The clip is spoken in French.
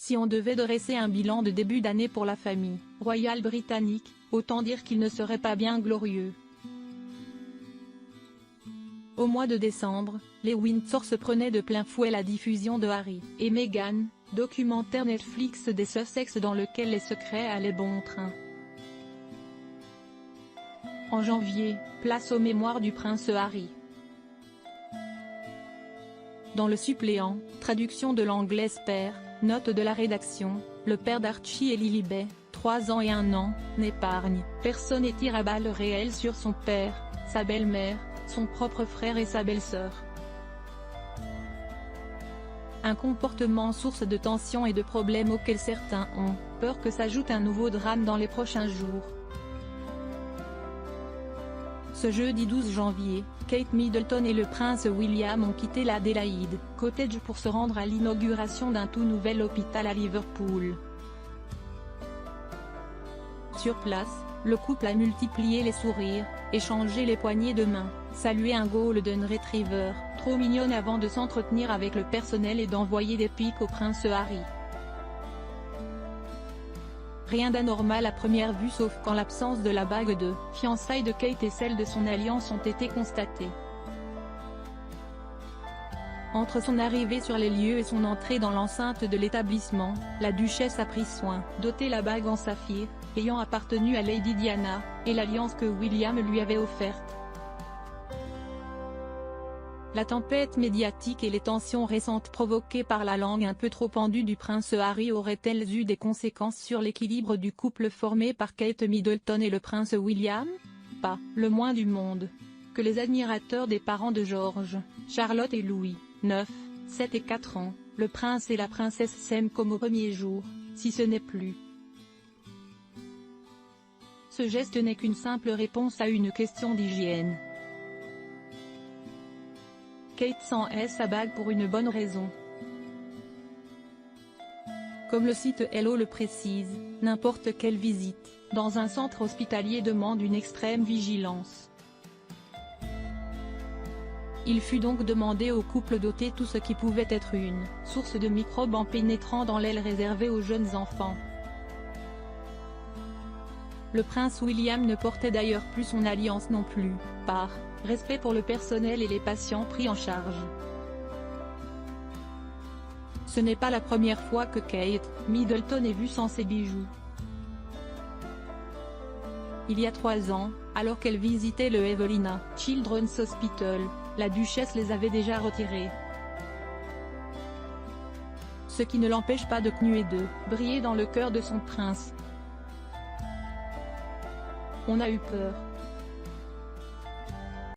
Si on devait dresser un bilan de début d'année pour la famille royale britannique, autant dire qu'il ne serait pas bien glorieux. Au mois de décembre, les Windsor se prenaient de plein fouet la diffusion de Harry et Meghan, documentaire Netflix des Sussex dans lequel les secrets allaient bon train. En janvier, place aux mémoires du prince Harry. Dans le suppléant, traduction de l'anglais père, note de la rédaction, le père d'Archie et Lilibet, 3 ans et 1 an, n'épargne personne et tire à balles réelles sur son père, sa belle-mère, son propre frère et sa belle-sœur. Un comportement source de tensions et de problèmes auxquels certains ont peur que s'ajoute un nouveau drame dans les prochains jours. Ce jeudi 12 janvier, Kate Middleton et le prince William ont quitté l'Adélaïde Cottage pour se rendre à l'inauguration d'un tout nouvel hôpital à Liverpool. Sur place, le couple a multiplié les sourires, échangé les poignées de main, salué un Golden Retriever, trop mignonne avant de s'entretenir avec le personnel et d'envoyer des pics au prince Harry. Rien d'anormal à première vue sauf quand l'absence de la bague de fiançailles de Kate et celle de son alliance ont été constatées. Entre son arrivée sur les lieux et son entrée dans l'enceinte de l'établissement, la duchesse a pris soin d'ôter la bague en saphir, ayant appartenu à Lady Diana, et l'alliance que William lui avait offerte. La tempête médiatique et les tensions récentes provoquées par la langue un peu trop pendue du prince Harry auraient-elles eu des conséquences sur l'équilibre du couple formé par Kate Middleton et le prince William? Pas, le moins du monde. Que les admirateurs des parents de George, Charlotte et Louis, 9, 7 et 4 ans, le prince et la princesse s'aiment comme au premier jour, si ce n'est plus. Ce geste n'est qu'une simple réponse à une question d'hygiène. Kate s'en est sa bague pour une bonne raison. Comme le site Hello le précise, n'importe quelle visite dans un centre hospitalier demande une extrême vigilance. Il fut donc demandé au couple d'ôter tout ce qui pouvait être une source de microbes en pénétrant dans l'aile réservée aux jeunes enfants. Le prince William ne portait d'ailleurs plus son alliance non plus, par respect pour le personnel et les patients pris en charge. Ce n'est pas la première fois que Kate Middleton est vue sans ses bijoux. Il y a 3 ans, alors qu'elle visitait le Evelina Children's Hospital, la duchesse les avait déjà retirés. Ce qui ne l'empêche pas de continuer de briller dans le cœur de son prince. On a eu peur.